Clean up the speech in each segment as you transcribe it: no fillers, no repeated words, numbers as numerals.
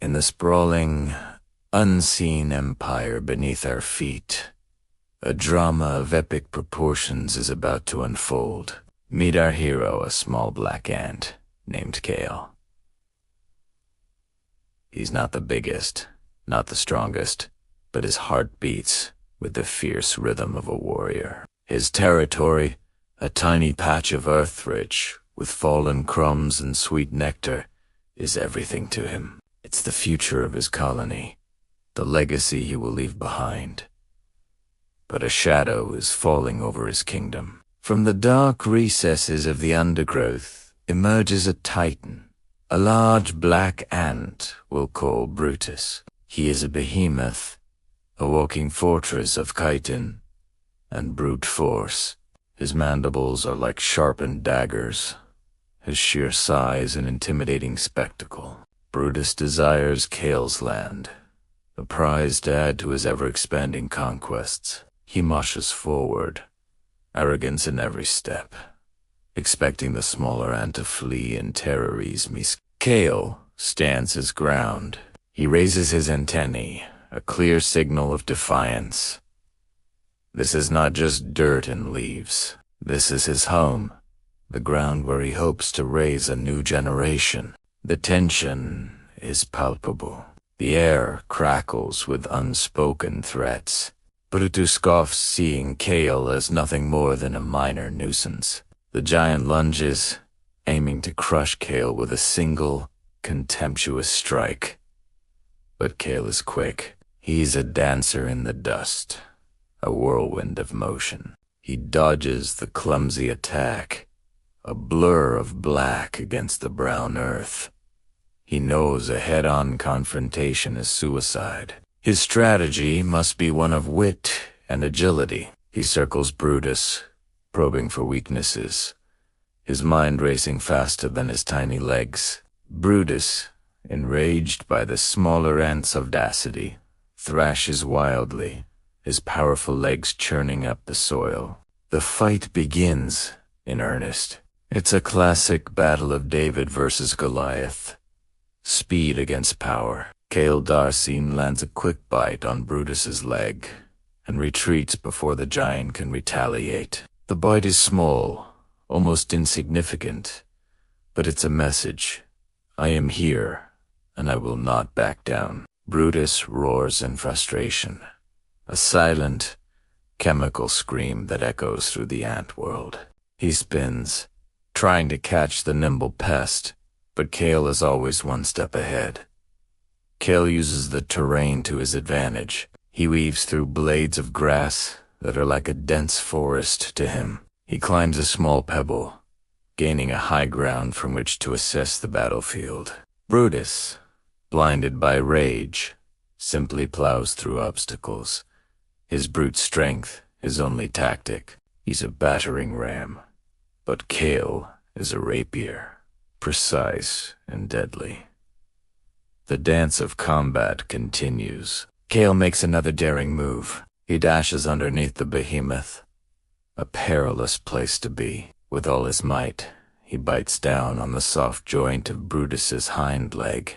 in the sprawling, unseen empire beneath our feet. A drama of epic proportions is about to unfold. Meet our hero, a small black ant named Kale. He's not the biggest, not the strongest, but his heart beats with the fierce rhythm of a warrior. His territory, a tiny patch of earth rich with fallen crumbs and sweet nectar, is everything to him. It's the future of his colony, the legacy he will leave behind. But a shadow is falling over his kingdom. From the dark recesses of the undergrowth emerges a titan, a large black ant we'll call Brutus. He is a behemoth, a walking fortress of chitin and brute force. His mandibles are like sharpened daggers, his sheer size an intimidating spectacle. Brutus desires Kale's land, a prize to add to his ever-expanding conquests. He mushes forward, arrogance in every step, expecting the smaller ant to flee and terrorize me. Kale stands his ground. He raises his antennae, a clear signal of defiance. This is not just dirt and leaves. This is his home, the ground where he hopes to raise a new generation. The tension is palpable. The air crackles with unspoken threats. Brutus scoffs, seeing Kale as nothing more than a minor nuisance. The giant lunges, aiming to crush Kale with a single, contemptuous strike. But Kale is quick. He's a dancer in the dust, a whirlwind of motion. He dodges the clumsy attack, a blur of black against the brown earth. He knows a head-on confrontation is suicide. His strategy must be one of wit and agility. He circles Brutus, probing for weaknesses, his mind racing faster than his tiny legs. Brutus, enraged by the smaller ant's audacity, thrashes wildly, his powerful legs churning up the soil. The fight begins in earnest. It's a classic battle of David versus Goliath. Speed against power. Kale Darsine lands a quick bite on Brutus's leg and retreats before the giant can retaliate. The bite is small, almost insignificant, but it's a message. I am here, and I will not back down. Brutus roars in frustration, a silent, chemical scream that echoes through the ant world. He spins, trying to catch the nimble pest, but Kale is always one step ahead. Kale uses the terrain to his advantage. He weaves through blades of grass that are like a dense forest to him. He climbs a small pebble, gaining a high ground from which to assess the battlefield. Brutus, blinded by rage, simply plows through obstacles. His brute strength is only tactic. He's a battering ram. But Kale is a rapier, precise and deadly. The dance of combat continues. Kale makes another daring move. He dashes underneath the behemoth. A perilous place to be. With all his might, he bites down on the soft joint of Brutus's hind leg.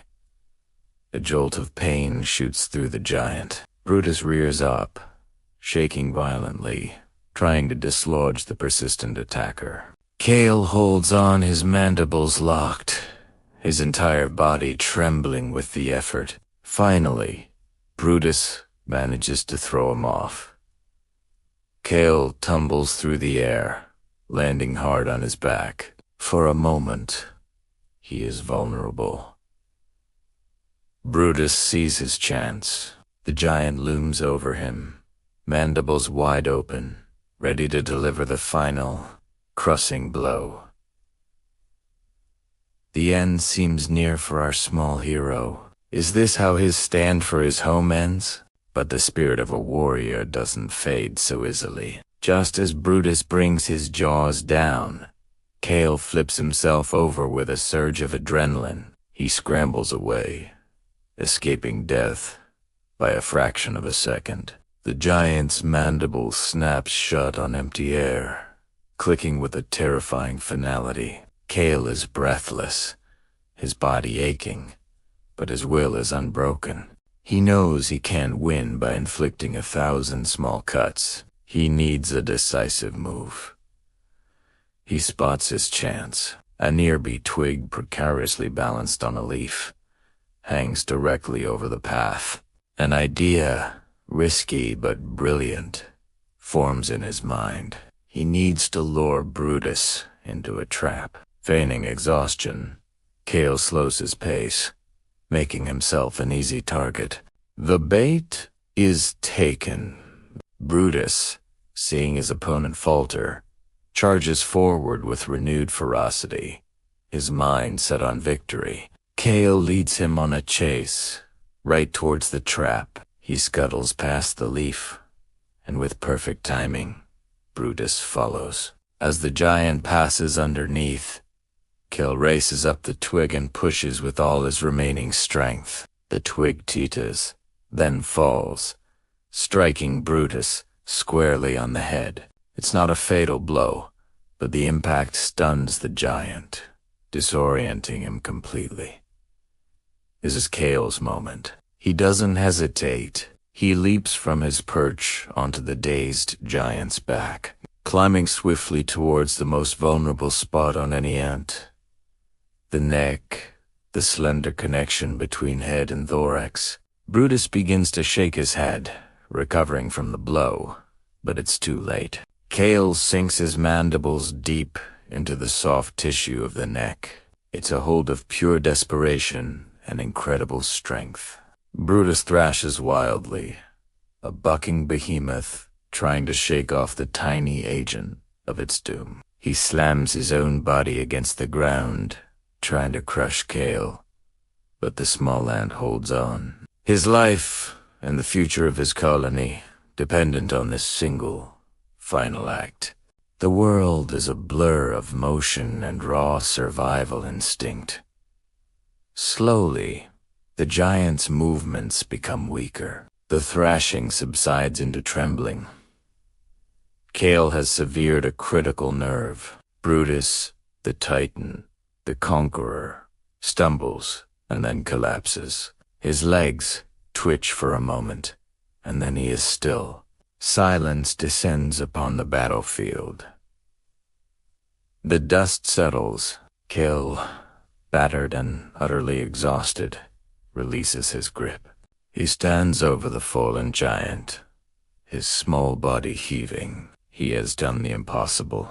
A jolt of pain shoots through the giant. Brutus rears up, shaking violently, trying to dislodge the persistent attacker. Kale holds on, his mandibles locked, his entire body trembling with the effort. Finally, Brutus manages to throw him off. Kale tumbles through the air, landing hard on his back. For a moment, he is vulnerable. Brutus sees his chance. The giant looms over him, mandibles wide open, ready to deliver the final, crushing blow. The end seems near for our small hero. Is this how his stand for his home ends? But the spirit of a warrior doesn't fade so easily. Just as Brutus brings his jaws down, Kale flips himself over with a surge of adrenaline. He scrambles away, escaping death by a fraction of a second. The giant's mandible snaps shut on empty air, clicking with a terrifying finality. Kale is breathless, his body aching, but his will is unbroken. He knows he can't win by inflicting 1,000 small cuts. He needs a decisive move. He spots his chance. A nearby twig precariously balanced on a leaf hangs directly over the path. An idea, risky but brilliant, forms in his mind. He needs to lure Brutus into a trap. Feigning exhaustion, Kale slows his pace, making himself an easy target. The bait is taken. Brutus, seeing his opponent falter, charges forward with renewed ferocity, his mind set on victory. Kale leads him on a chase, right towards the trap. He scuttles past the leaf, and with perfect timing, Brutus follows. As the giant passes underneath, Kale races up the twig and pushes with all his remaining strength. The twig teeters, then falls, striking Brutus squarely on the head. It's not a fatal blow, but the impact stuns the giant, disorienting him completely. This is Kale's moment. He doesn't hesitate. He leaps from his perch onto the dazed giant's back, climbing swiftly towards the most vulnerable spot on any ant. The neck, the slender connection between head and thorax. Brutus begins to shake his head, recovering from the blow, but it's too late. Kale sinks his mandibles deep into the soft tissue of the neck. It's a hold of pure desperation and incredible strength. Brutus thrashes wildly, a bucking behemoth trying to shake off the tiny agent of its doom. He slams his own body against the ground, trying to crush Kale, but the small ant holds on. His life and the future of his colony dependent on this single, final act. The world is a blur of motion and raw survival instinct. Slowly, the giant's movements become weaker. The thrashing subsides into trembling. Kale has severed a critical nerve. Brutus, the titan, the conqueror, stumbles and then collapses. His legs twitch for a moment, and then he is still. Silence descends upon the battlefield. The dust settles. Kale, battered and utterly exhausted, releases his grip. He stands over the fallen giant, his small body heaving. He has done the impossible.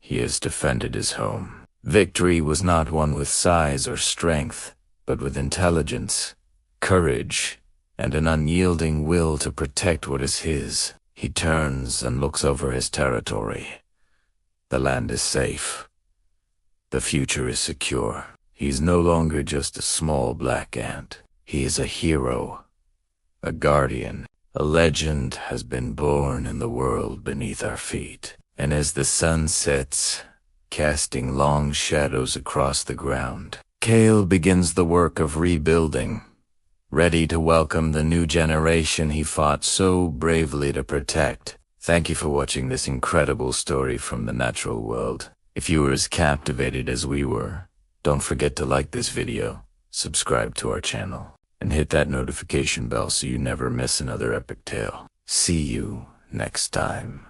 He has defended his home. Victory was not won with size or strength, but with intelligence, courage, and an unyielding will to protect what is his. He turns and looks over his territory. The land is safe. The future is secure. He's no longer just a small black ant. He is a hero, a guardian. A legend has been born in the world beneath our feet. And as the sun sets, casting long shadows across the ground, Kale begins the work of rebuilding, ready to welcome the new generation he fought so bravely to protect. Thank you for watching this incredible story from the natural world. If you were as captivated as we were, don't forget to like this video, subscribe to our channel, and hit that notification bell so you never miss another epic tale. See you next time.